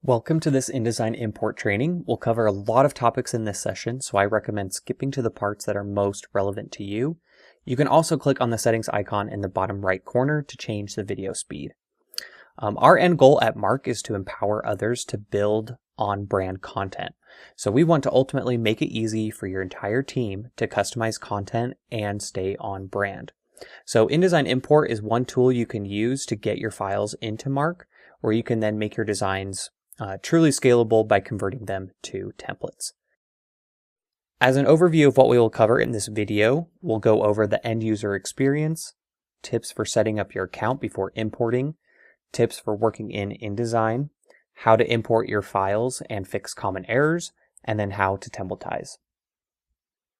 Welcome to this InDesign Import training. We'll cover a lot of topics in this session, so I recommend skipping to the parts that are most relevant to you. You can also click on the settings icon in the bottom right corner to change the video speed. Our end goal at Marq is to empower others to build on brand content. So we want to ultimately make it easy for your entire team to customize content and stay on brand. So InDesign Import is one tool you can use to get your files into Marq, where you can then make your designs truly scalable by converting them to templates. As an overview of what we will cover in this video, we'll go over the end user experience, tips for setting up your account before importing, tips for working in InDesign, how to import your files and fix common errors, and then how to templatize.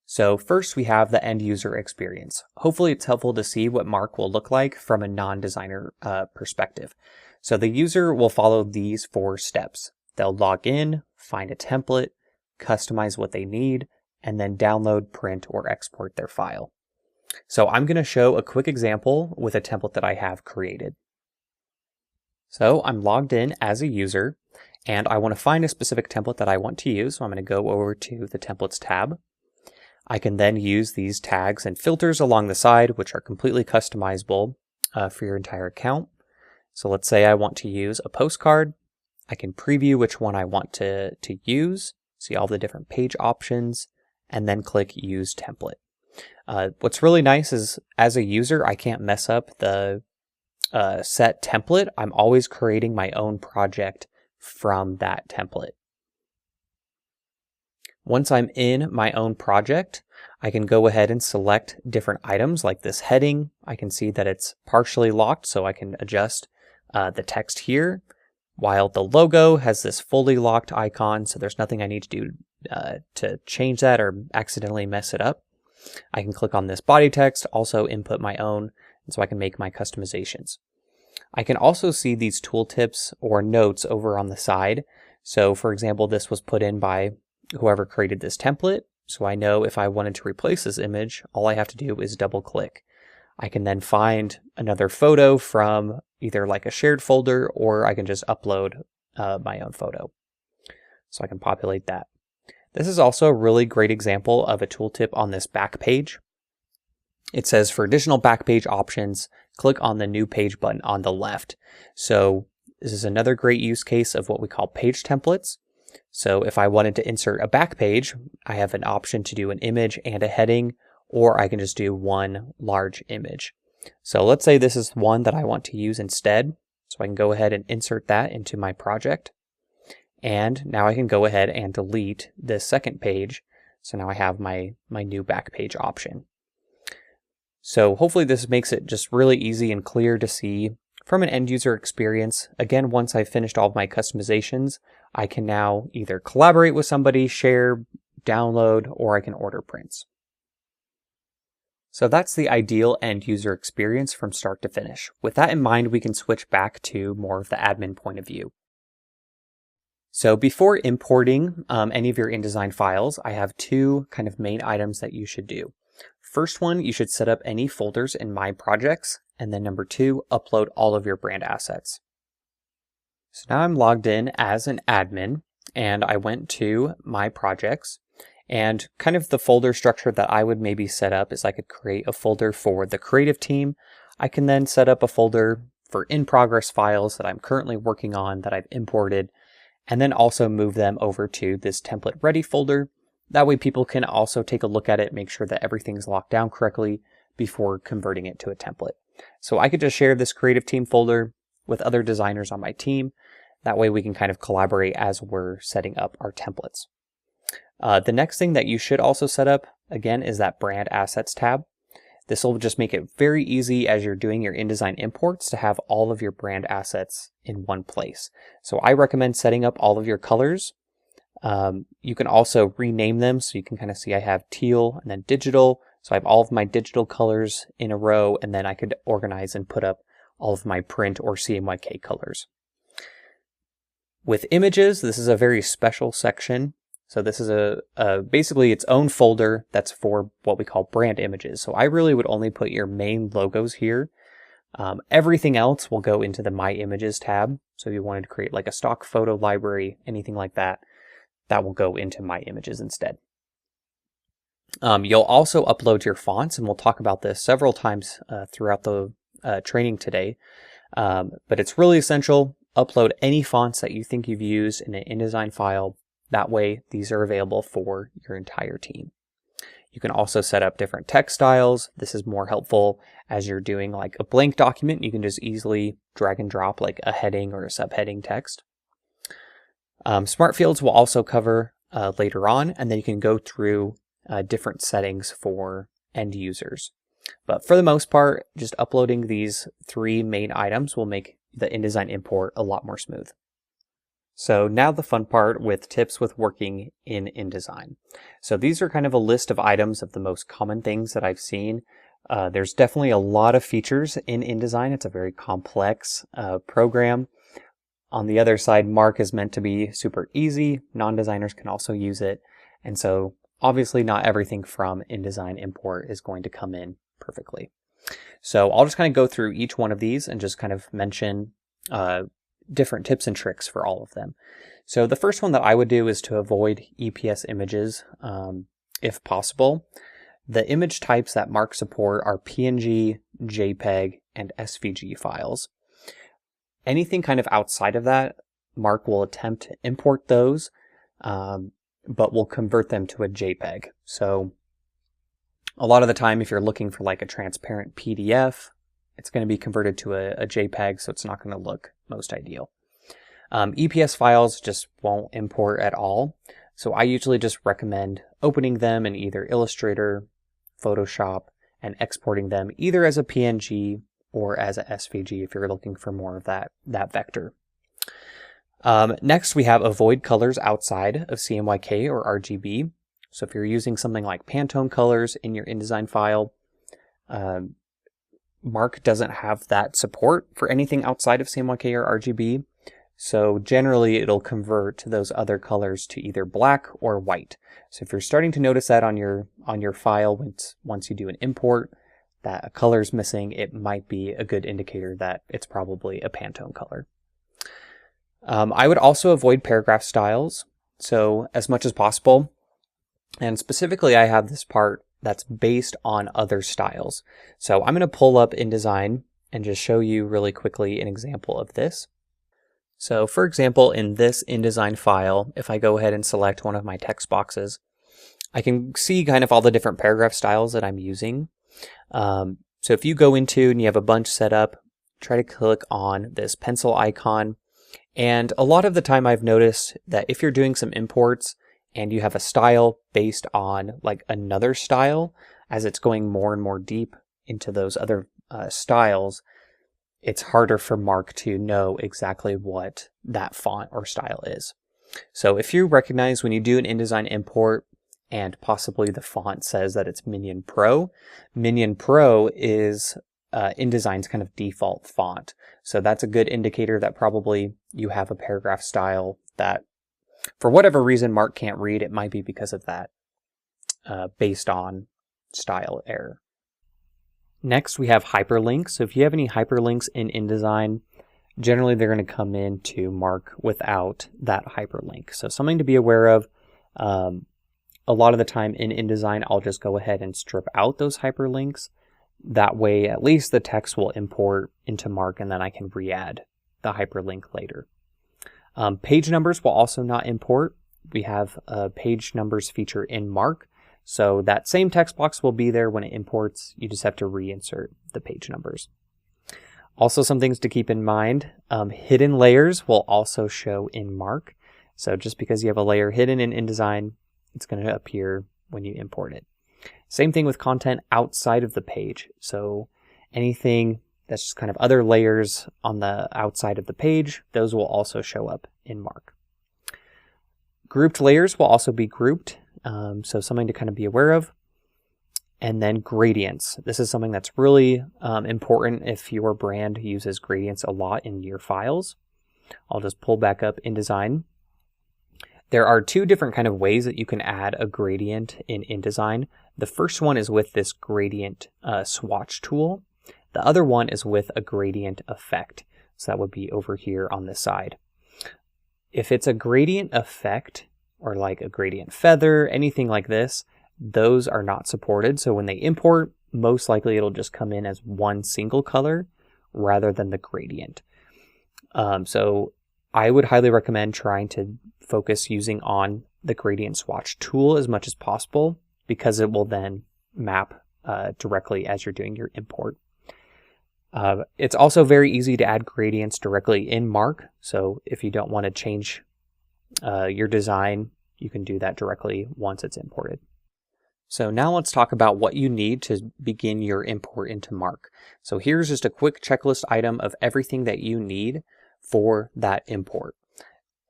So first we have the end user experience. Hopefully it's helpful to see what Marq will look like from a non-designer perspective. So the user will follow these 4 steps. They'll log in, find a template, customize what they need, and then download, print, or export their file. So I'm going to show a quick example with a template that I have created. So I'm logged in as a user, and I want to find a specific template that I want to use. So I'm going to go over to the Templates tab. I can then use these tags and filters along the side, which are completely customizable for your entire account. So let's say I want to use a postcard. I can preview which one I want to use, see all the different page options, and then click Use Template. What's really nice is, as a user, I can't mess up the set template. I'm always creating my own project from that template. Once I'm in my own project, I can go ahead and select different items like this heading. I can see that it's partially locked, so I can adjust the text here, while the logo has this fully locked icon, so there's nothing I need to do to change that or accidentally mess it up. I can click on this body text, also input my own, and so I can make my customizations. I can also see these tooltips or notes over on the side. So for example, this was put in by whoever created this template, so I know if I wanted to replace this image, all I have to do is double click. I can then find another photo from either like a shared folder, or I can just upload my own photo. So I can populate that. This is also a really great example of a tooltip on this back page. It says for additional back page options, click on the new page button on the left. So this is another great use case of what we call page templates. So if I wanted to insert a back page, I have an option to do an image and a heading, or I can just do one large image. So let's say this is one that I want to use instead. So I can go ahead and insert that into my project. And now I can go ahead and delete this second page. So now I have my new back page option. So hopefully this makes it just really easy and clear to see from an end user experience. Again, once I've finished all of my customizations, I can now either collaborate with somebody, share, download, or I can order prints. So that's the ideal end user experience from start to finish. With that in mind, we can switch back to more of the admin point of view. So before importing any of your InDesign files, I have 2 kind of main items that you should do. First one, you should set up any folders in My Projects, and then number 2, upload all of your brand assets. So now I'm logged in as an admin, and I went to My Projects. And kind of the folder structure that I would maybe set up is I could create a folder for the creative team. I can then set up a folder for in-progress files that I'm currently working on that I've imported, and then also move them over to this template ready folder. That way people can also take a look at it, make sure that everything's locked down correctly before converting it to a template. So I could just share this creative team folder with other designers on my team. That way we can kind of collaborate as we're setting up our templates. The next thing that you should also set up, again, is that Brand Assets tab. This will just make it very easy as you're doing your InDesign imports to have all of your brand assets in one place. So I recommend setting up all of your colors. You can also rename them, so you can kind of see I have teal and then digital. So I have all of my digital colors in a row, and then I could organize and put up all of my print or CMYK colors. With images, this is a very special section. So this is basically its own folder that's for what we call brand images. So I really would only put your main logos here. Everything else will go into the My Images tab. So if you wanted to create like a stock photo library, anything like that, that will go into My Images instead. You'll also upload your fonts, and we'll talk about this several times throughout the training today. But it's really essential. Upload any fonts that you think you've used in an InDesign file. That way, these are available for your entire team. You can also set up different text styles. This is more helpful as you're doing like a blank document. You can just easily drag and drop like a heading or a subheading text. Smart fields will also cover later on, and then you can go through different settings for end users. But for the most part, just uploading these 3 main items will make the InDesign import a lot more smooth. So now the fun part with tips with working in InDesign. So these are kind of a list of items of the most common things that I've seen. There's definitely a lot of features in InDesign. It's a very complex program. On the other side, Marq is meant to be super easy. Non-designers can also use it. And so obviously not everything from InDesign Import is going to come in perfectly. So I'll just kind of go through each one of these and just kind of mention different tips and tricks for all of them. So the first one that I would do is to avoid EPS images if possible. The image types that Marq support are PNG, JPEG, and SVG files. Anything kind of outside of that, Marq will attempt to import those, but will convert them to a JPEG. So a lot of the time, if you're looking for like a transparent PDF, it's going to be converted to a JPEG, so it's not going to look most ideal. EPS files just won't import at all, so I usually just recommend opening them in either Illustrator, Photoshop, and exporting them either as a PNG or as a SVG if you're looking for more of that vector. Next, we have avoid colors outside of CMYK or RGB. So if you're using something like Pantone colors in your InDesign file, Marq doesn't have that support for anything outside of CMYK or RGB. So generally it'll convert those other colors to either black or white. So if you're starting to notice that on your file once you do an import, that a color is missing, it might be a good indicator that it's probably a Pantone color. I would also avoid paragraph styles, so as much as possible. And specifically, I have this part that's based on other styles. So I'm going to pull up InDesign and just show you really quickly an example of this. So for example, in this InDesign file, if I go ahead and select one of my text boxes, I can see kind of all the different paragraph styles that I'm using. So if you go into and you have a bunch set up, try to click on this pencil icon. And a lot of the time I've noticed that if you're doing some imports and you have a style based on like another style, as it's going more and more deep into those other styles, it's harder for Marq to know exactly what that font or style is. So if you recognize when you do an InDesign import and possibly the font says that it's Minion Pro is InDesign's kind of default font. So that's a good indicator that probably you have a paragraph style that for whatever reason Marq can't read. It might be because of that based on style error. Next, we have hyperlinks. So if you have any hyperlinks in InDesign, generally they're going to come into Marq without that hyperlink. So something to be aware of. A lot of the time in InDesign, I'll just go ahead and strip out those hyperlinks. That way, at least the text will import into Marq, and then I can re-add the hyperlink later. Page numbers will also not import. We have a page numbers feature in Marq, so that same text box will be there when it imports. You just have to reinsert the page numbers. Also, some things to keep in mind. Hidden layers will also show in Marq. So just because you have a layer hidden in InDesign, it's going to appear when you import it. Same thing with content outside of the page. So anything that's just kind of other layers on the outside of the page, those will also show up in Marq. Grouped layers will also be grouped, so something to kind of be aware of. And then gradients. This is something that's really important if your brand uses gradients a lot in your files. I'll just pull back up InDesign. There are two different kind of ways that you can add a gradient in InDesign. The first one is with this gradient swatch tool. The other one is with a gradient effect. So that would be over here on this side. If it's a gradient effect or like a gradient feather, anything like this, those are not supported. So when they import, most likely it'll just come in as one single color rather than the gradient. So I would highly recommend trying to focus using on the gradient swatch tool as much as possible, because it will then map directly as you're doing your import. It's also very easy to add gradients directly in Marq. So if you don't want to change your design, you can do that directly once it's imported. So now let's talk about what you need to begin your import into Marq. So here's just a quick checklist item of everything that you need for that import.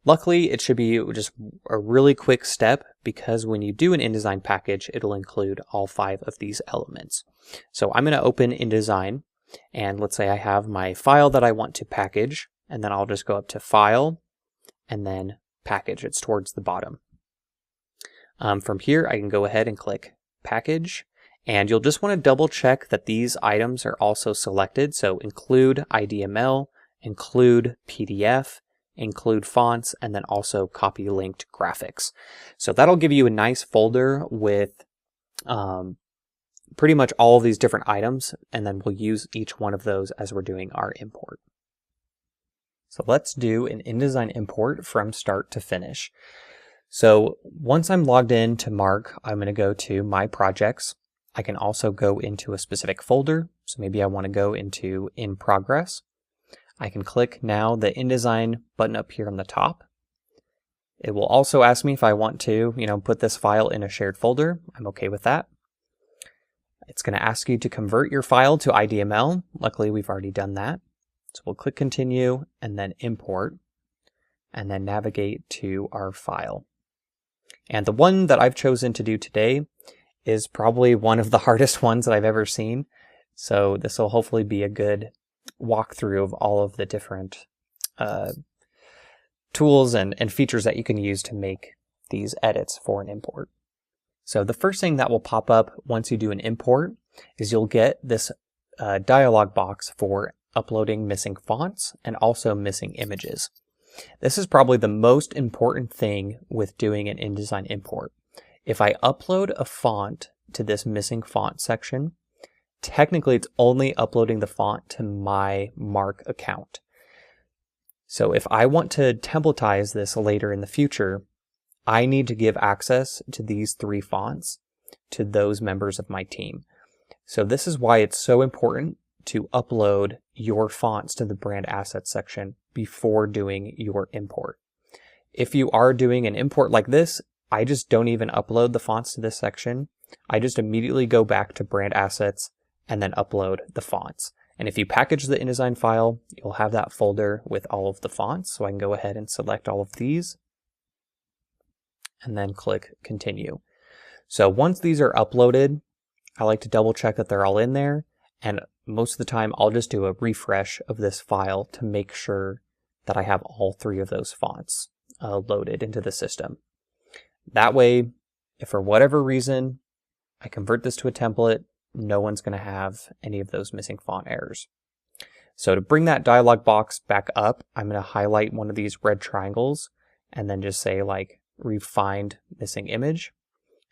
Luckily, it should be just a really quick step, because when you do an InDesign package, it'll include all 5 of these elements. So I'm going to open InDesign, and let's say I have my file that I want to package, and then I'll just go up to File, and then Package. It's towards the bottom. From here, I can go ahead and click Package, and you'll just want to double check that these items are also selected. So include IDML, include PDF, include fonts, and then also copy linked graphics. So that'll give you a nice folder with pretty much all of these different items, and then we'll use each one of those as we're doing our import. So let's do an InDesign import from start to finish. So once I'm logged in to Marq, I'm going to go to My Projects. I can also go into a specific folder. So maybe I want to go into In Progress. I can click now the InDesign button up here on the top. It will also ask me if I want to, put this file in a shared folder. I'm okay with that. It's going to ask you to convert your file to IDML. Luckily, we've already done that. So we'll click Continue and then Import, and then navigate to our file. And the one that I've chosen to do today is probably one of the hardest ones that I've ever seen. So this will hopefully be a good walkthrough of all of the different tools and features that you can use to make these edits for an import. So the first thing that will pop up once you do an import is you'll get this dialog box for uploading missing fonts and also missing images. This is probably the most important thing with doing an InDesign import. If I upload a font to this missing font section, technically it's only uploading the font to my Marq account. So if I want to templatize this later in the future, I need to give access to these 3 fonts to those members of my team. So this is why it's so important to upload your fonts to the brand assets section before doing your import. If you are doing an import like this, I just don't even upload the fonts to this section. I just immediately go back to brand assets and then upload the fonts. And if you package the InDesign file, you'll have that folder with all of the fonts. So I can go ahead and select all of these and then click Continue. So once these are uploaded, I like to double check that they're all in there. And most of the time, I'll just do a refresh of this file to make sure that I have all 3 of those fonts loaded into the system. That way, if for whatever reason I convert this to a template, no one's going to have any of those missing font errors. So to bring that dialog box back up, I'm going to highlight one of these red triangles and then just say like refined missing image.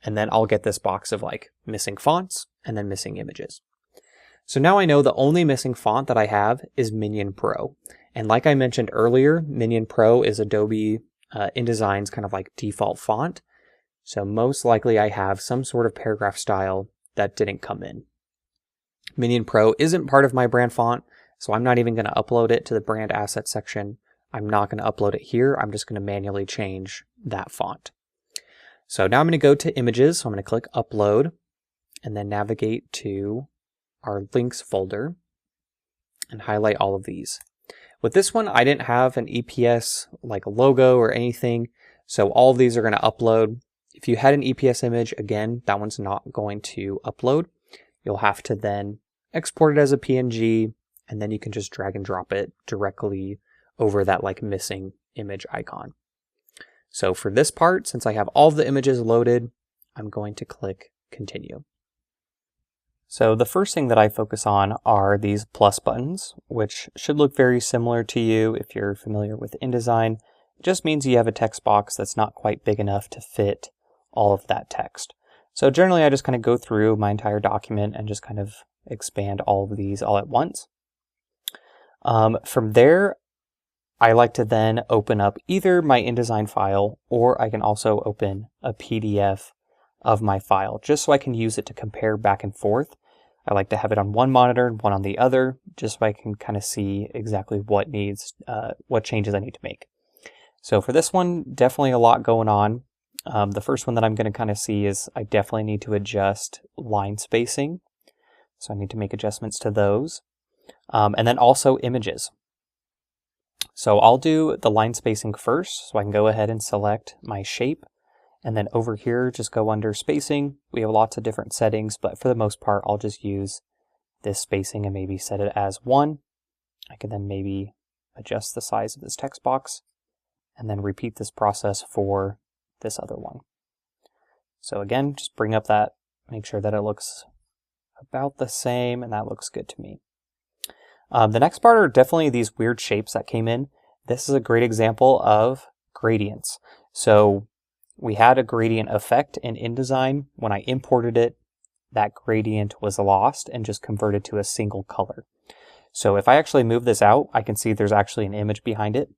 And then I'll get this box of like missing fonts and then missing images. So now I know the only missing font that I have is Minion Pro. And like I mentioned earlier, Minion Pro is Adobe InDesign's kind of like default font. So most likely I have some sort of paragraph style that didn't come in. Minion Pro isn't part of my brand font, so I'm not even going to upload it to the brand asset section. I'm not going to upload it here. I'm just going to manually change that font. So now I'm going to go to images. So I'm going to click upload and then navigate to our links folder and highlight all of these. With this one, I didn't have an EPS like logo or anything. So all of these are going to upload. If you had an EPS image, again, that one's not going to upload. You'll have to then export it as a PNG, and then you can just drag and drop it directly over that like missing image icon. So for this part, since I have all of the images loaded, I'm going to click continue. So the first thing that I focus on are these plus buttons, which should look very similar to you if you're familiar with InDesign. It just means you have a text box that's not quite big enough to fit all of that text. So generally I just kind of go through my entire document and just kind of expand all of these all at once. From there, I like to then open up either my InDesign file, or I can also open a PDF of my file, just so I can use it to compare back and forth. I like to have it on one monitor and one on the other, just so I can kind of see exactly what changes I need to make. So for this one, definitely a lot going on. The first one that I'm going to kind of see is I definitely need to adjust line spacing. So I need to make adjustments to those. And then also images. So I'll do the line spacing first, so I can go ahead and select my shape. And then over here, just go under spacing. We have lots of different settings, but for the most part, I'll just use this spacing and maybe set it as 1. I can then maybe adjust the size of this text box and then repeat this process for this other one. So again, just bring up that, make sure that it looks about the same, and that looks good to me. The next part are definitely these weird shapes that came in. This is a great example of gradients. So we had a gradient effect in InDesign. When I imported it, that gradient was lost and just converted to a single color. So if I actually move this out, I can see there's actually an image behind it.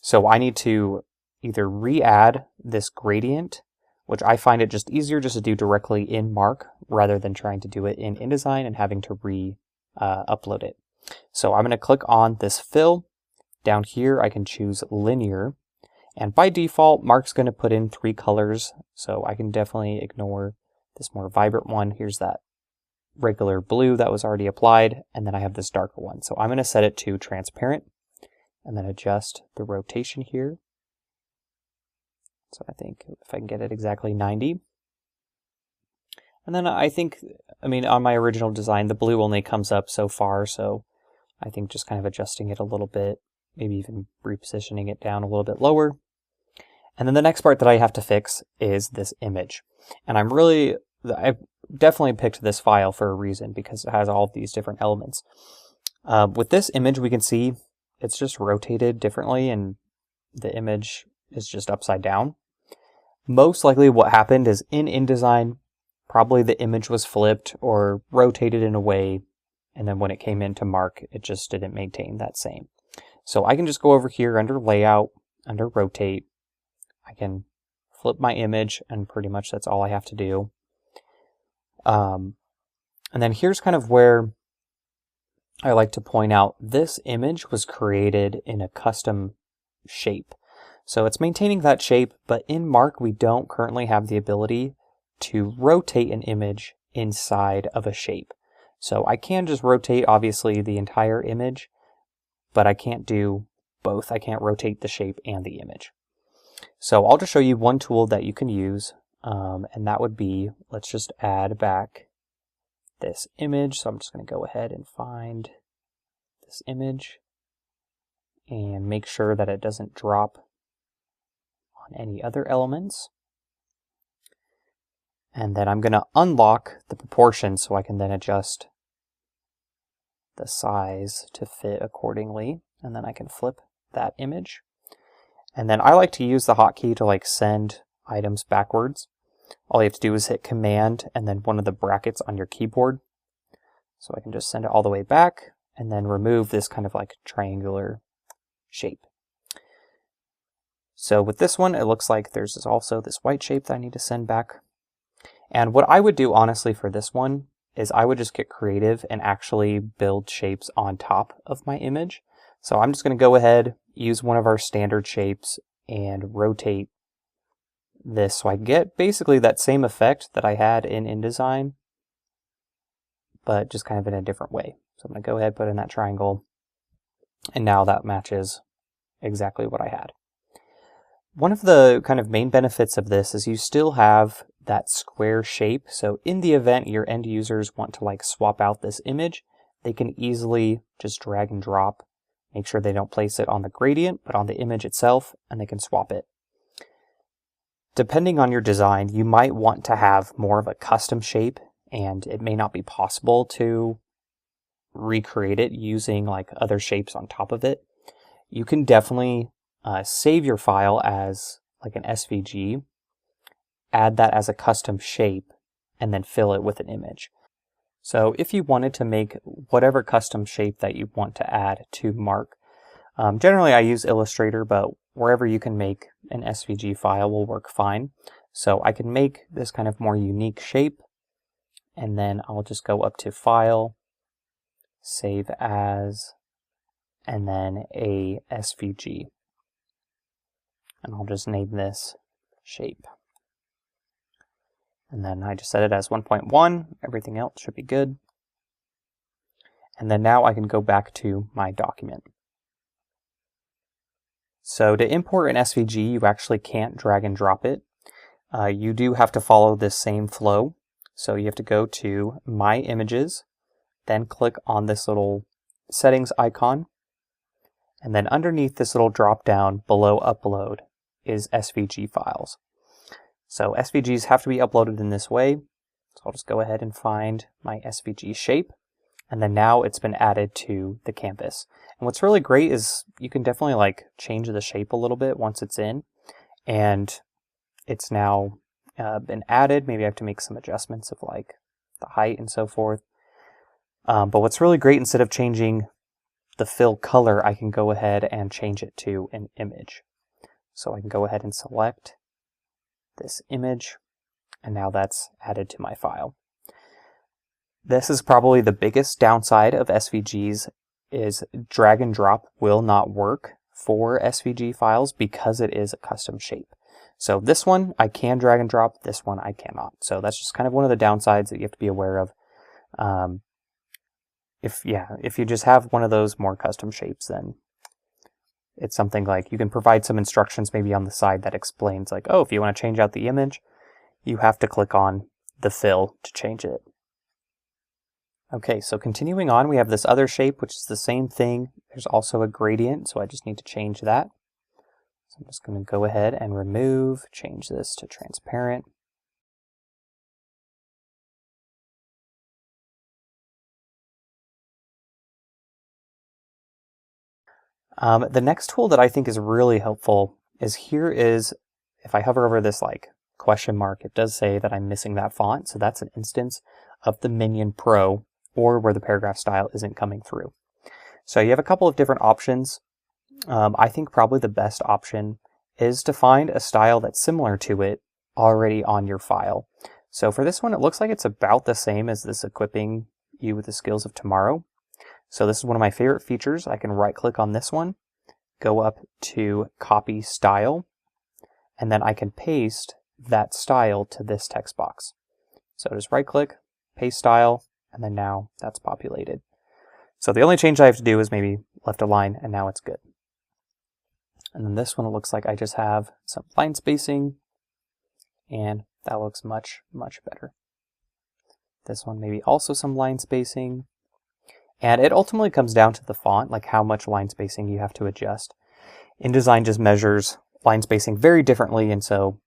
So I need to either re-add this gradient, which I find it just easier just to do directly in Marq rather than trying to do it in InDesign and having to upload it. So I'm going to click on this fill. Down here I can choose linear. And by default, Marq's going to put in 3 colors, so I can definitely ignore this more vibrant one. Here's that regular blue that was already applied, and then I have this darker one. So I'm going to set it to transparent, and then adjust the rotation here. So I think if I can get it exactly 90. And then I mean, on my original design, the blue only comes up so far, so I think just kind of adjusting it a little bit, maybe even repositioning it down a little bit lower. And then the next part that I have to fix is this image. And I've definitely picked this file for a reason, because it has all of these different elements. With this image, we can see it's just rotated differently, and the image is just upside down. Most likely what happened is in InDesign, probably the image was flipped or rotated in a way, and then when it came into Marq, it just didn't maintain that same. So I can just go over here under Layout, under Rotate. I can flip my image, and pretty much that's all I have to do. And then here's kind of where I like to point out this image was created in a custom shape. So it's maintaining that shape, but in Marq we don't currently have the ability to rotate an image inside of a shape. So I can just rotate, obviously, the entire image, but I can't do both. I can't rotate the shape and the image. So I'll just show you one tool that you can use, and that would be, let's just add back this image. So I'm just going to go ahead and find this image and make sure that it doesn't drop on any other elements. And then I'm going to unlock the proportions so I can then adjust the size to fit accordingly. And then I can flip that image. And then I like to use the hotkey to send items backwards. All you have to do is hit Command and then one of the brackets on your keyboard. So I can just send it all the way back and then remove this kind of triangular shape. So with this one, it looks like there's also this white shape that I need to send back. And what I would do honestly for this one is I would just get creative and actually build shapes on top of my image. So I'm just going to go ahead, use one of our standard shapes and rotate this so I get basically that same effect that I had in InDesign, but just kind of in a different way. So I'm going to go ahead, put in that triangle, and now that matches exactly what I had. One of the kind of main benefits of this is you still have that square shape. So in the event your end users want to swap out this image, they can easily just drag and drop, make sure they don't place it on the gradient, but on the image itself, and they can swap it. Depending on your design, you might want to have more of a custom shape and it may not be possible to recreate it using like other shapes on top of it, you can definitely save your file as like an SVG, add that as a custom shape, and then fill it with an image. So if you wanted to make whatever custom shape that you want to add to Marq, generally I use Illustrator, but wherever you can make an SVG file will work fine. So I can make this kind of more unique shape, and then I'll just go up to File, Save As, and then a SVG. And I'll just name this shape. And then I just set it as 1.1. Everything else should be good. And then now I can go back to my document. So to import an SVG, you actually can't drag and drop it. You do have to follow this same flow. So you have to go to My Images, then click on this little settings icon, and then underneath this little drop down below Upload is SVG files. So SVGs have to be uploaded in this way. So I'll just go ahead and find my SVG shape, and then now it's been added to the canvas. And what's really great is you can definitely like change the shape a little bit once it's in, and it's now been added. Maybe I have to make some adjustments of like the height and so forth. But what's really great, instead of changing the fill color, I can go ahead and change it to an image. So I can go ahead and select this image, and now that's added to my file. This is probably the biggest downside of SVGs, is drag and drop will not work for SVG files because it is a custom shape. So this one I can drag and drop, this one I cannot. So that's just kind of one of the downsides that you have to be aware of. If you just have one of those more custom shapes, then it's something like you can provide some instructions maybe on the side that explains like, oh, if you want to change out the image, you have to click on the fill to change it. Okay, so continuing on, we have this other shape, which is the same thing. There's also a gradient, so I just need to change that. So I'm just going to go ahead and remove, change this to transparent. The next tool that I think is really helpful is if I hover over this like question mark, it does say that I'm missing that font. So that's an instance of the Minion Pro, or where the paragraph style isn't coming through. So you have a couple of different options. I think probably the best option is to find a style that's similar to it already on your file. So for this one, it looks like it's about the same as this Equipping You with the Skills of Tomorrow. So this is one of my favorite features. I can right click on this one, go up to Copy Style, and then I can paste that style to this text box. So just right click, paste style, and then now that's populated. So the only change I have to do is maybe left a line, and now it's good. And then this one, it looks like I just have some line spacing, and that looks much, much better. This one maybe also some line spacing. And it ultimately comes down to the font, like how much line spacing you have to adjust. InDesign just measures line spacing very differently, and so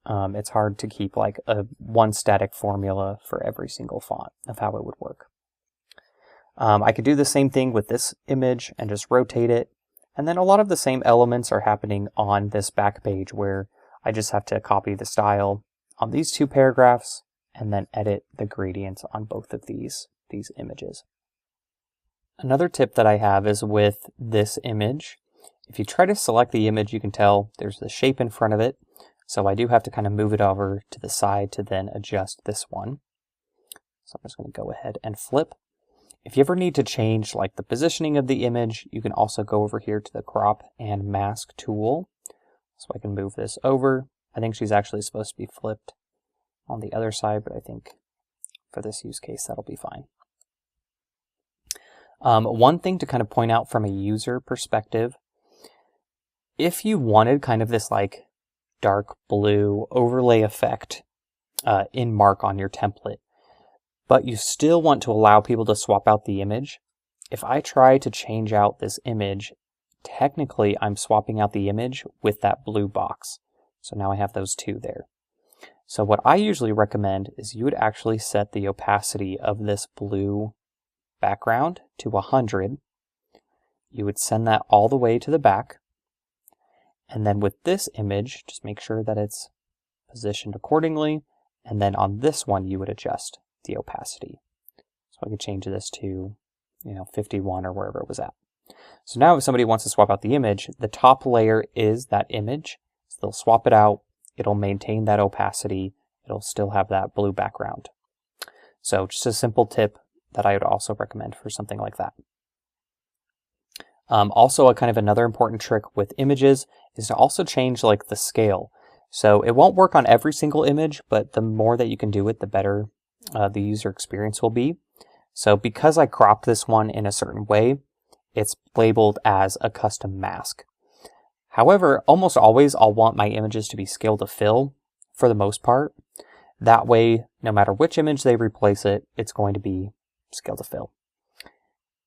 it's hard to keep like one static formula for every single font of how it would work. I could do the same thing with this image and just rotate it, and then a lot of the same elements are happening on this back page, where I just have to copy the style on these two paragraphs and then edit the gradients on both of these images. Another tip that I have is with this image. If you try to select the image, you can tell there's the shape in front of it. So I do have to kind of move it over to the side to then adjust this one. So I'm just going to go ahead and flip. If you ever need to change like the positioning of the image, you can also go over here to the crop and mask tool. So I can move this over. I think she's actually supposed to be flipped on the other side, but I think for this use case, that'll be fine. One thing to kind of point out from a user perspective, if you wanted kind of this like dark blue overlay effect in Marq on your template, but you still want to allow people to swap out the image, if I try to change out this image, technically I'm swapping out the image with that blue box. So now I have those two there. So what I usually recommend is you would actually set the opacity of this blue background to 100. You would send that all the way to the back. And then with this image, just make sure that it's positioned accordingly. And then on this one, you would adjust the opacity. So I could change this to, 51 or wherever it was at. So now if somebody wants to swap out the image, the top layer is that image. So they'll swap it out. It'll maintain that opacity. It'll still have that blue background. So just a simple tip that I would also recommend for something like that. Also, a kind of another important trick with images is to also change like the scale. So it won't work on every single image, but the more that you can do it, the better the user experience will be. So because I cropped this one in a certain way, it's labeled as a custom mask. However, almost always I'll want my images to be scale to fill for the most part. That way, no matter which image they replace it, it's going to be scale to fill.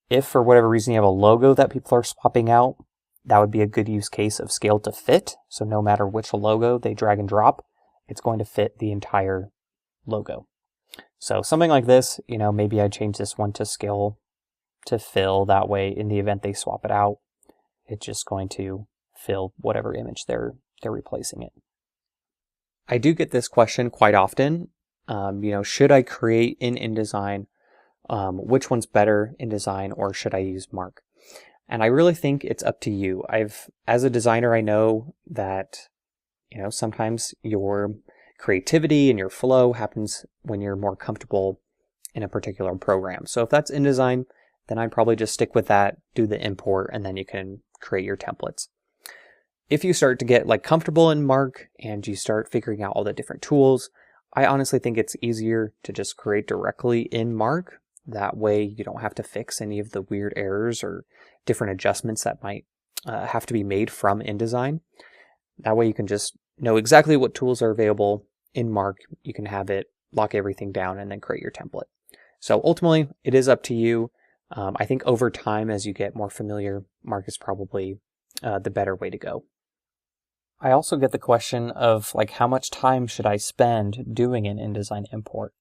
If for whatever reason you have a logo that people are swapping out, that would be a good use case of scale to fit. So no matter which logo they drag and drop, it's going to fit the entire logo. So something like this, maybe I change this one to scale to fill. That way, in the event they swap it out, it's just going to fill whatever image they're replacing it. I do get this question quite often. Should I create in InDesign? Which one's better, InDesign, or should I use Marq? And I really think it's up to you. As a designer, I know that, sometimes your creativity and your flow happens when you're more comfortable in a particular program. So if that's InDesign, then I'd probably just stick with that, do the import, and then you can create your templates. If you start to get comfortable in Marq and you start figuring out all the different tools, I honestly think it's easier to just create directly in Marq. That way you don't have to fix any of the weird errors or different adjustments that might have to be made from InDesign. That way you can just know exactly what tools are available in Marq. You can have it, lock everything down, and then create your template. So ultimately, it is up to you. I think over time, as you get more familiar, Marq is probably the better way to go. I also get the question of how much time should I spend doing an InDesign import?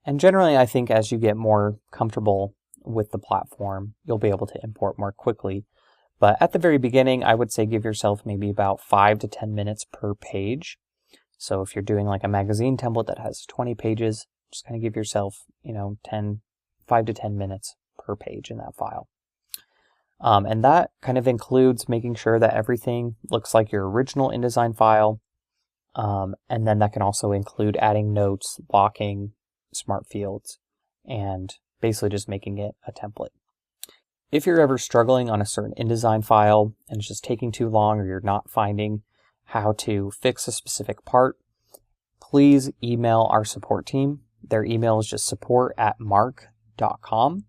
And generally, I think as you get more comfortable with the platform, you'll be able to import more quickly. But at the very beginning, I would say give yourself maybe about 5 to 10 minutes per page. So if you're doing a magazine template that has 20 pages, just kind of give yourself, 5 to 10 minutes per page in that file. And that kind of includes making sure that everything looks like your original InDesign file. And then that can also include adding notes, locking, smart fields, and basically just making it a template. If you're ever struggling on a certain InDesign file and it's just taking too long, or you're not finding how to fix a specific part, please email our support team. Their email is just support@marq.com.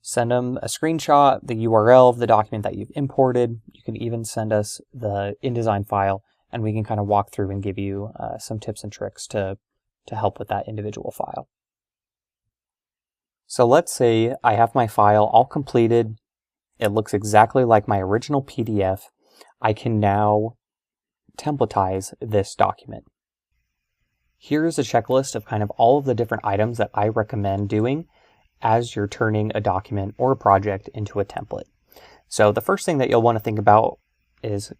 Send them a screenshot, the URL of the document that you've imported. You can even send us the InDesign file, and we can kind of walk through and give you some tips and tricks to help with that individual file. So let's say I have my file all completed. It looks exactly like my original PDF. I can now templatize this document. Here's a checklist of kind of all of the different items that I recommend doing as you're turning a document or a project into a template. So the first thing that you'll want to think about is,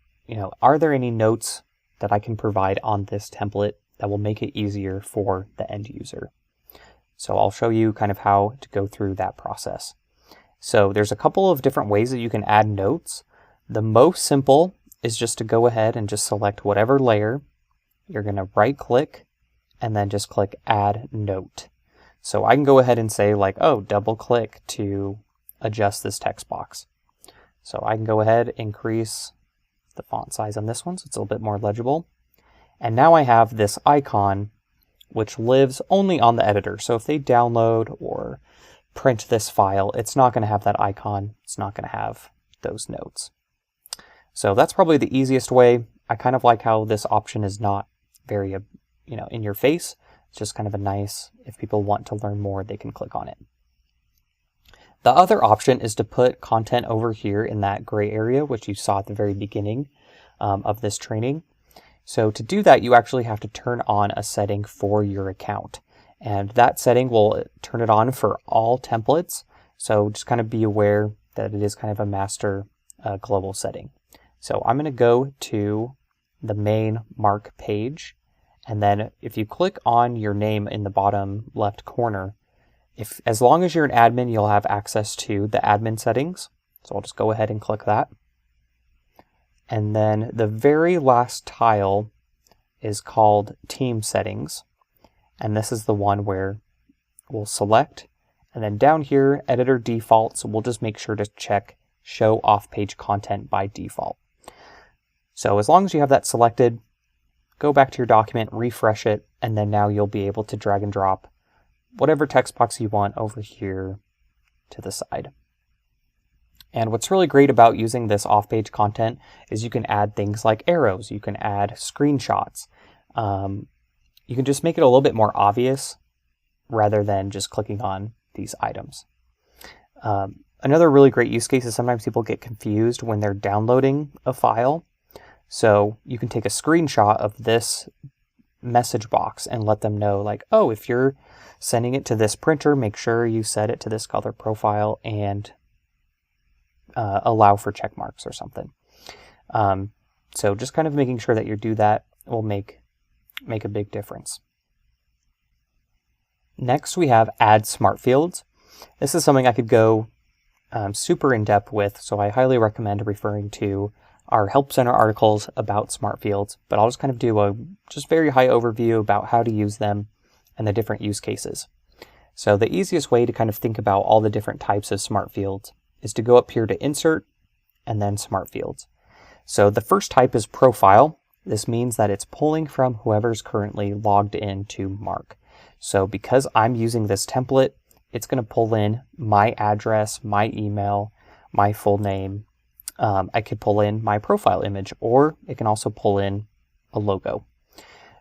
are there any notes that I can provide on this template that will make it easier for the end user? So I'll show you kind of how to go through that process. So there's a couple of different ways that you can add notes. The most simple is just to go ahead and just select whatever layer. You're going to right click and then just click add note. So I can go ahead and say double click to adjust this text box. So I can go ahead, increase the font size on this one so it's a little bit more legible. And now I have this icon which lives only on the editor. So if they download or print this file, it's not going to have that icon. It's not going to have those notes. So that's probably the easiest way. I kind of like how this option is not very, in your face. It's just kind of a nice, if people want to learn more, they can click on it. The other option is to put content over here in that gray area, which you saw at the very beginning of this training. So to do that, you actually have to turn on a setting for your account. And that setting will turn it on for all templates. So just kind of be aware that it is kind of a master global setting. So I'm going to go to the main Marq page. And then if you click on your name in the bottom left corner, as long as you're an admin, you'll have access to the admin settings. So I'll just go ahead and click that. And then the very last tile is called Team Settings. And this is the one where we'll select. And then down here, Editor Defaults, we'll just make sure to check Show Off-Page Content by default. So as long as you have that selected, go back to your document, refresh it, and then now you'll be able to drag and drop whatever text box you want over here to the side. And what's really great about using this off-page content is you can add things like arrows, you can add screenshots. You can just make it a little bit more obvious rather than just clicking on these items. Another really great use case is sometimes people get confused when they're downloading a file. So you can take a screenshot of this message box and let them know, like, oh, if you're sending it to this printer, make sure you set it to this color profile and allow for check marks or something. So just kind of making sure that you do that will make a big difference. Next, we have Add Smart Fields. This is something I could go super in depth with, so I highly recommend referring to our Help Center articles about smart fields, but I'll just kind of do a just very high overview about how to use them and the different use cases. So the easiest way to kind of think about all the different types of smart fields is to go up here to Insert and then Smart Fields. So the first type is Profile. This means that it's pulling from whoever's currently logged into Marq. So because I'm using this template, it's going to pull in my address, my email, my full name. I could pull in my profile image, or it can also pull in a logo.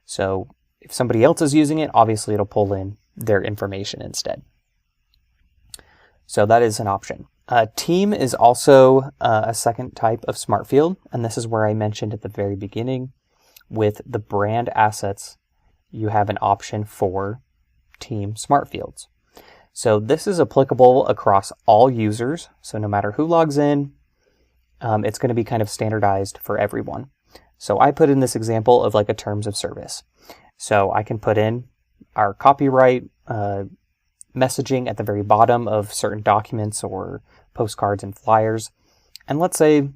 So if somebody else is using it, obviously it'll pull in their information instead. So that is an option. Team is also a second type of smart field, and this is where I mentioned at the very beginning, with the brand assets, you have an option for Team Smart Fields. So this is applicable across all users, so no matter who logs in, it's going to be kind of standardized for everyone. So I put in this example of like a terms of service. So I can put in our copyright messaging at the very bottom of certain documents or postcards and flyers. And let's say,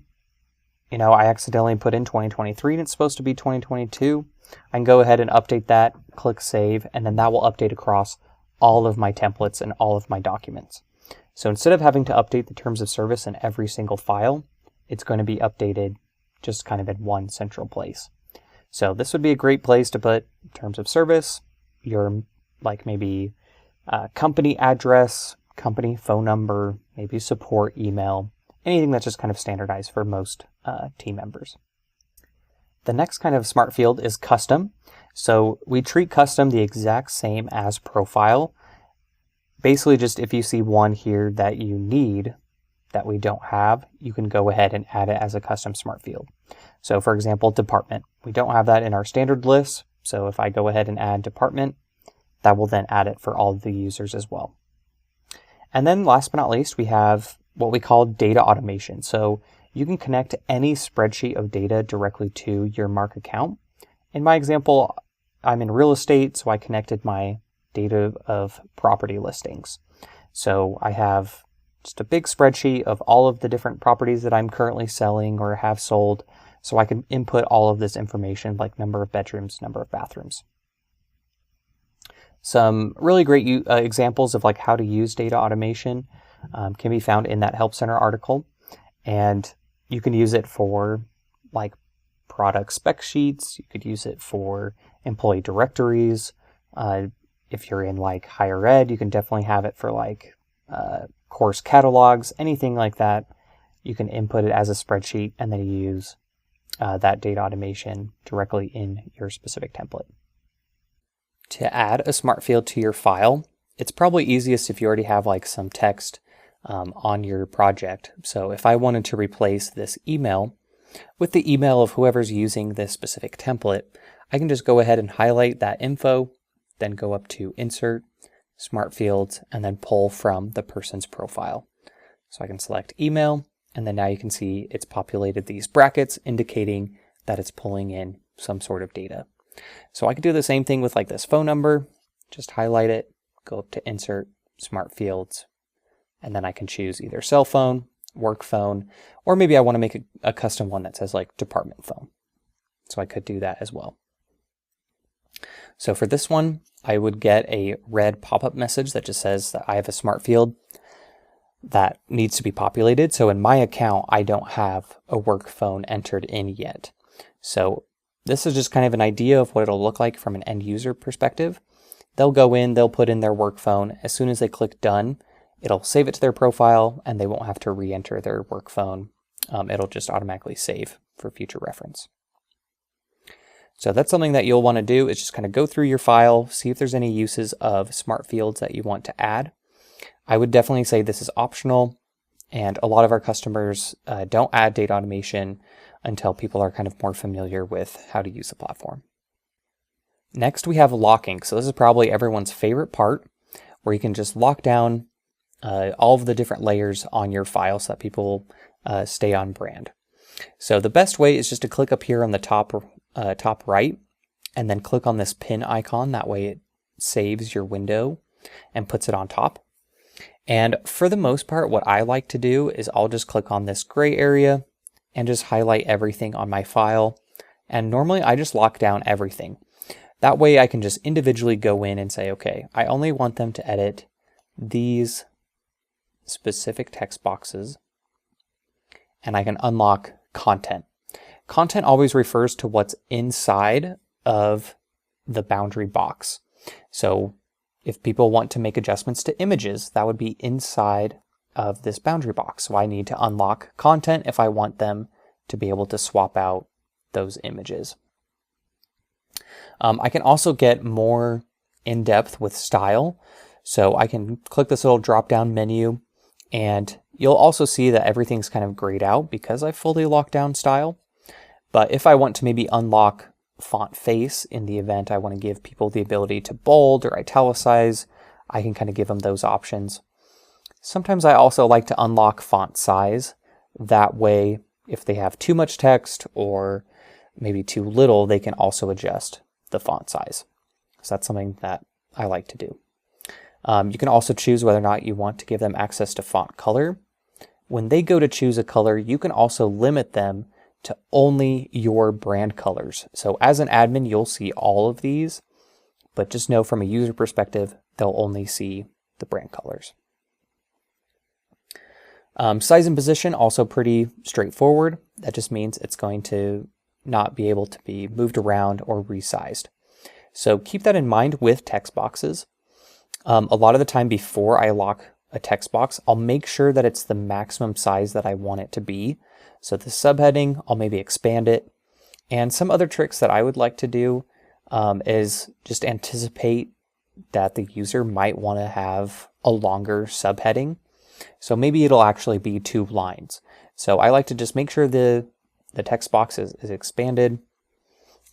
I accidentally put in 2023 and it's supposed to be 2022. I can go ahead and update that, click save, and then that will update across all of my templates and all of my documents. So instead of having to update the terms of service in every single file, it's going to be updated just kind of in one central place. So this would be a great place to put terms of service, your maybe company address, company phone number, maybe support email, anything that's just kind of standardized for most team members. The next kind of smart field is custom. So we treat custom the exact same as profile. Basically, just if you see one here that you need that we don't have, you can go ahead and add it as a custom smart field. So for example, department. We don't have that in our standard list. So if I go ahead and add department, that will then add it for all of the users as well. And then last but not least, we have what we call data automation. So you can connect any spreadsheet of data directly to your Marq account. In my example, I'm in real estate, so I connected my data of property listings. So I have just a big spreadsheet of all of the different properties that I'm currently selling or have sold, so I can input all of this information like number of bedrooms, number of bathrooms. Some really great examples of how to use data automation can be found in that Help Center article, and you can use it for product spec sheets. You could use it for employee directories. If you're in higher ed, you can definitely have it for course catalogs, anything like that. You can input it as a spreadsheet and then you use that data automation directly in your specific template. To add a smart field to your file, it's probably easiest if you already have some text on your project. So if I wanted to replace this email, with the email of whoever's using this specific template, I can just go ahead and highlight that info, then go up to Insert, Smart Fields, and then pull from the person's profile. So I can select email, and then now you can see it's populated these brackets indicating that it's pulling in some sort of data. So I could do the same thing with like this phone number, just highlight it, go up to Insert, Smart Fields, and then I can choose either cell phone, work phone, or maybe I want to make a custom one that says like department phone. So I could do that as well. So for this one, I would get a red pop-up message that just says that I have a smart field that needs to be populated. So in my account, I don't have a work phone entered in yet. So this is just kind of an idea of what it'll look like from an end user perspective. They'll go in, they'll put in their work phone. As soon as they click done, it'll save it to their profile and they won't have to re-enter their work phone. It'll just automatically save for future reference. So that's something that you'll want to do, is just kind of go through your file, see if there's any uses of smart fields that you want to add. I would definitely say this is optional, and a lot of our customers don't add data automation until people are kind of more familiar with how to use the platform. Next, we have locking. So this is probably everyone's favorite part, where you can just lock down all of the different layers on your file so that people stay on brand. So the best way is just to click up here on the top right, and then click on this pin icon. That way it saves your window and puts it on top. And for the most part, what I like to do is I'll just click on this gray area and just highlight everything on my file. And normally I just lock down everything. That way I can just individually go in and say, okay, I only want them to edit these specific text boxes, and I can unlock content. Content always refers to what's inside of the boundary box. So if people want to make adjustments to images, that would be inside of this boundary box. So I need to unlock content if I want them to be able to swap out those images. I can also get more in-depth with style. So I can click this little drop-down menu, and you'll also see that everything's kind of grayed out because I fully locked down style. But if I want to maybe unlock font face in the event I want to give people the ability to bold or italicize, I can kind of give them those options. Sometimes I also like to unlock font size. That way, if they have too much text or maybe too little, they can also adjust the font size. So that's something that I like to do. You can also choose whether or not you want to give them access to font color. When they go to choose a color, you can also limit them to only your brand colors. So as an admin, you'll see all of these, but just know from a user perspective, they'll only see the brand colors. Size and position, also pretty straightforward. That just means it's going to not be able to be moved around or resized. So keep that in mind with text boxes. A lot of the time before I lock a text box, I'll make sure that it's the maximum size that I want it to be. So the subheading, I'll maybe expand it. And some other tricks that I would like to do is just anticipate that the user might want to have a longer subheading. So maybe it'll actually be 2 lines. So I like to just make sure the text box is expanded,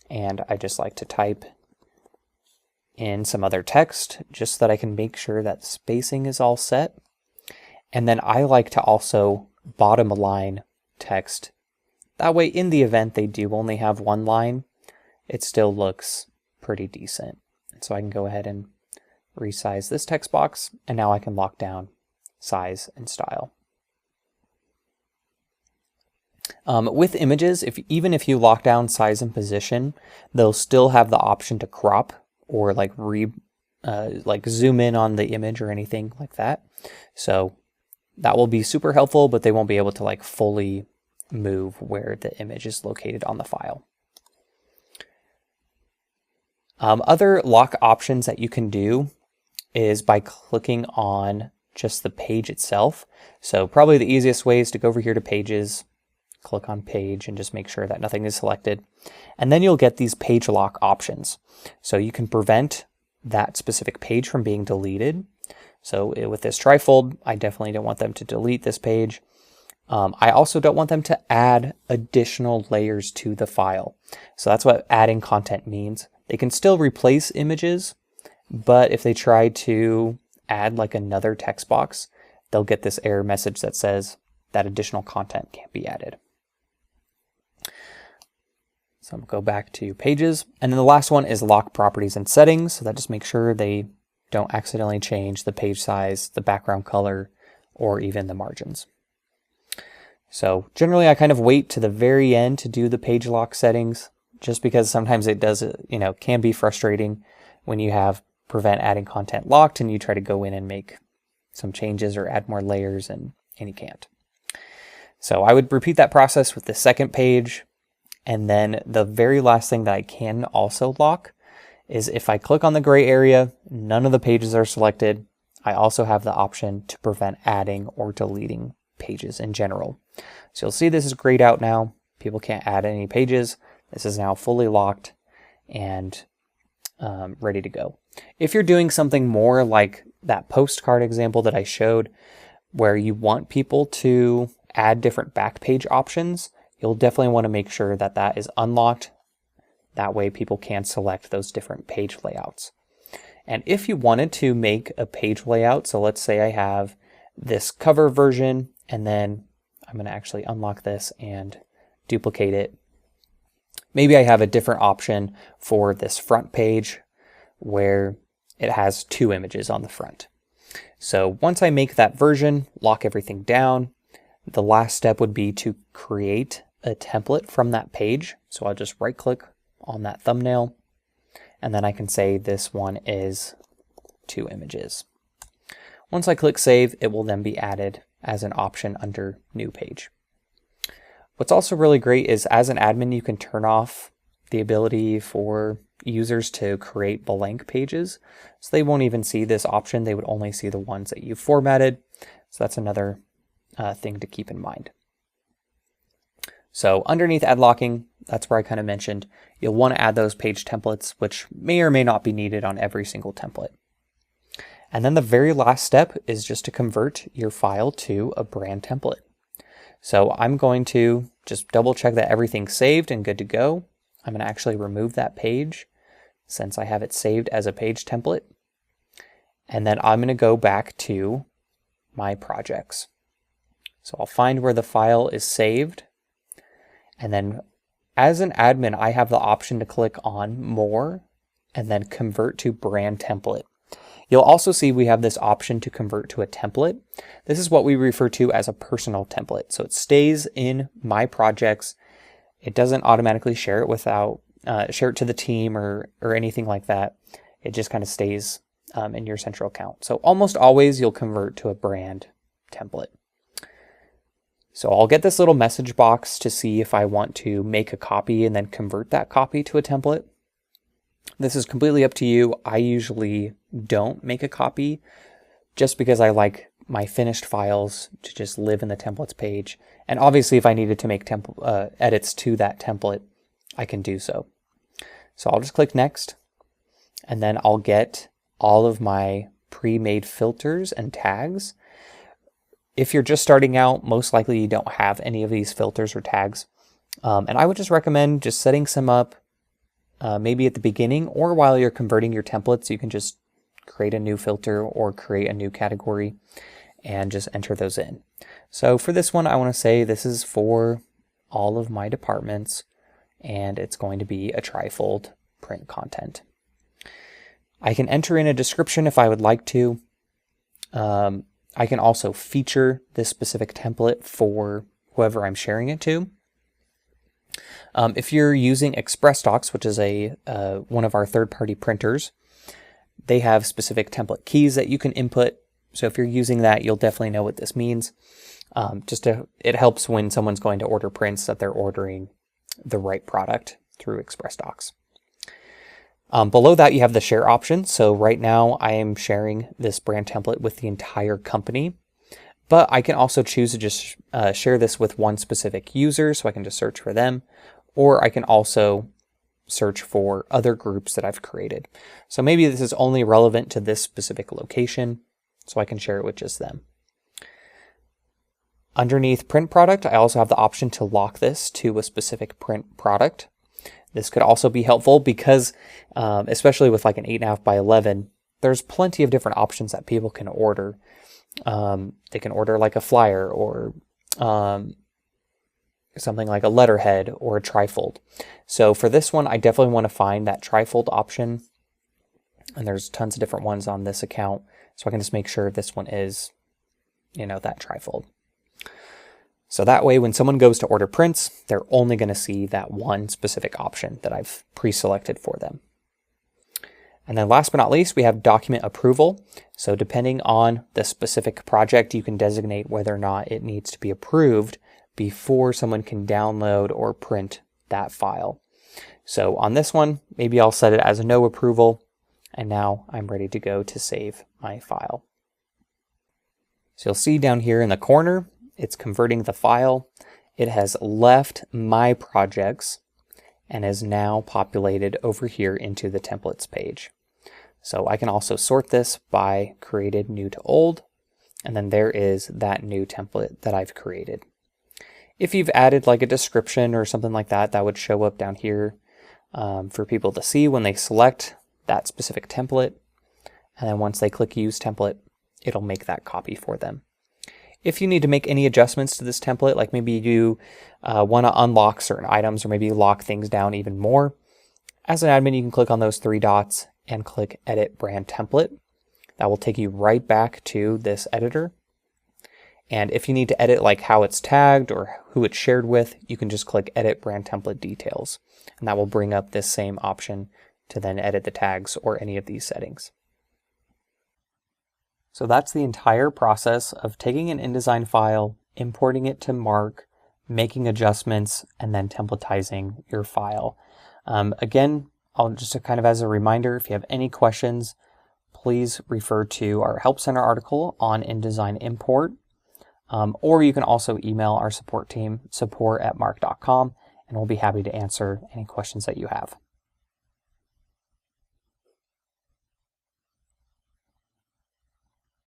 and I just like to type in some other text just so that I can make sure that spacing is all set. And then I like to also bottom align text. That way, in the event they do only have 1 line, it still looks pretty decent. So I can go ahead and resize this text box, and now I can lock down size and style. With images, even if you lock down size and position, they'll still have the option to crop or like zoom in on the image or anything like that. So that will be super helpful, but they won't be able to like fully move where the image is located on the file. Other lock options that you can do is by clicking on just the page itself. So probably the easiest way is to go over here to Pages, click on Page, and just make sure that nothing is selected. And then you'll get these page lock options. So you can prevent that specific page from being deleted. So with this trifold, I definitely don't want them to delete this page. I also don't want them to add additional layers to the file. So that's what adding content means. They can still replace images, but if they try to add like another text box, they'll get this error message that says that additional content can't be added. So I'm going to go back to pages. And then the last one is lock properties and settings. So that just makes sure they don't accidentally change the page size, the background color, or even the margins. So generally I kind of wait to the very end to do the page lock settings, just because sometimes it does, can be frustrating when you have prevent adding content locked and you try to go in and make some changes or add more layers and you can't. So I would repeat that process with the second page. And then the very last thing that I can also lock is if I click on the gray area, none of the pages are selected. I also have the option to prevent adding or deleting pages in general. So you'll see this is grayed out now. People can't add any pages. This is now fully locked and ready to go. If you're doing something more like that postcard example that I showed, where you want people to add different back page options, you'll definitely want to make sure that that is unlocked. That way people can select those different page layouts. And if you wanted to make a page layout, so let's say I have this cover version, and then I'm going to actually unlock this and duplicate it. Maybe I have a different option for this front page where it has two images on the front. So once I make that version, lock everything down, the last step would be to create a template from that page. So I'll just right click on that thumbnail, and then I can say this one is two images. Once I click save, it will then be added as an option under new page. What's also really great is as an admin, you can turn off the ability for users to create blank pages. So they won't even see this option. They would only see the ones that you formatted. So that's another thing to keep in mind. So underneath ad locking, that's where I kind of mentioned, you'll want to add those page templates, which may or may not be needed on every single template. And then the very last step is just to convert your file to a brand template. So I'm going to just double check that everything's saved and good to go. I'm going to actually remove that page since I have it saved as a page template. And then I'm going to go back to my projects. So I'll find where the file is saved. And then as an admin, I have the option to click on more and then convert to brand template. You'll also see we have this option to convert to a template. This is what we refer to as a personal template. So it stays in my projects. It doesn't automatically share it share it to the team or anything like that. It just kind of stays in your central account. So almost always you'll convert to a brand template. So I'll get this little message box to see if I want to make a copy and then convert that copy to a template. This is completely up to you. I usually don't make a copy just because I like my finished files to just live in the templates page. And obviously if I needed to make edits to that template, I can do so. So I'll just click next, and then I'll get all of my pre-made filters and tags. If you're just starting out, most likely you don't have any of these filters or tags. And I would just recommend just setting some up maybe at the beginning or while you're converting your templates. You can just create a new filter or create a new category and just enter those in. So for this one, I want to say this is for all of my departments, and it's going to be a trifold print content. I can enter in a description if I would like to. I can also feature this specific template for whoever I'm sharing it to. If you're using ExpressDocs, which is one of our third-party printers, they have specific template keys that you can input. So if you're using that, you'll definitely know what this means. It helps when someone's going to order prints that they're ordering the right product through ExpressDocs. Below that, you have the share option. So right now I am sharing this brand template with the entire company, but I can also choose to just share this with one specific user. So I can just search for them, or I can also search for other groups that I've created. So maybe this is only relevant to this specific location, so I can share it with just them. Underneath print product, I also have the option to lock this to a specific print product. This could also be helpful because, especially with like an 8.5 by 11, there's plenty of different options that people can order. They can order like a flyer or something like a letterhead or a trifold. So for this one, I definitely want to find that trifold option. And there's tons of different ones on this account. So I can just make sure this one is, that trifold. So that way, when someone goes to order prints, they're only going to see that one specific option that I've pre-selected for them. And then last but not least, we have document approval. So depending on the specific project, you can designate whether or not it needs to be approved before someone can download or print that file. So on this one, maybe I'll set it as a no approval. And now I'm ready to go to save my file. So you'll see down here in the corner, it's converting the file. It has left my projects and is now populated over here into the templates page. So I can also sort this by created new to old, and then there is that new template that I've created. If you've added like a description or something like that, that would show up down here for people to see when they select that specific template. And then once they click use template, it'll make that copy for them. If you need to make any adjustments to this template, like maybe you want to unlock certain items or maybe lock things down even more, as an admin, you can click on those three dots and click Edit Brand Template. That will take you right back to this editor. And if you need to edit like how it's tagged or who it's shared with, you can just click Edit Brand Template Details. And that will bring up this same option to then edit the tags or any of these settings. So that's the entire process of taking an InDesign file, importing it to Marq, making adjustments, and then templatizing your file. Again, I'll just kind of as a reminder, if you have any questions, please refer to our Help Center article on InDesign Import, or you can also email our support team, support@marq.com, and we'll be happy to answer any questions that you have.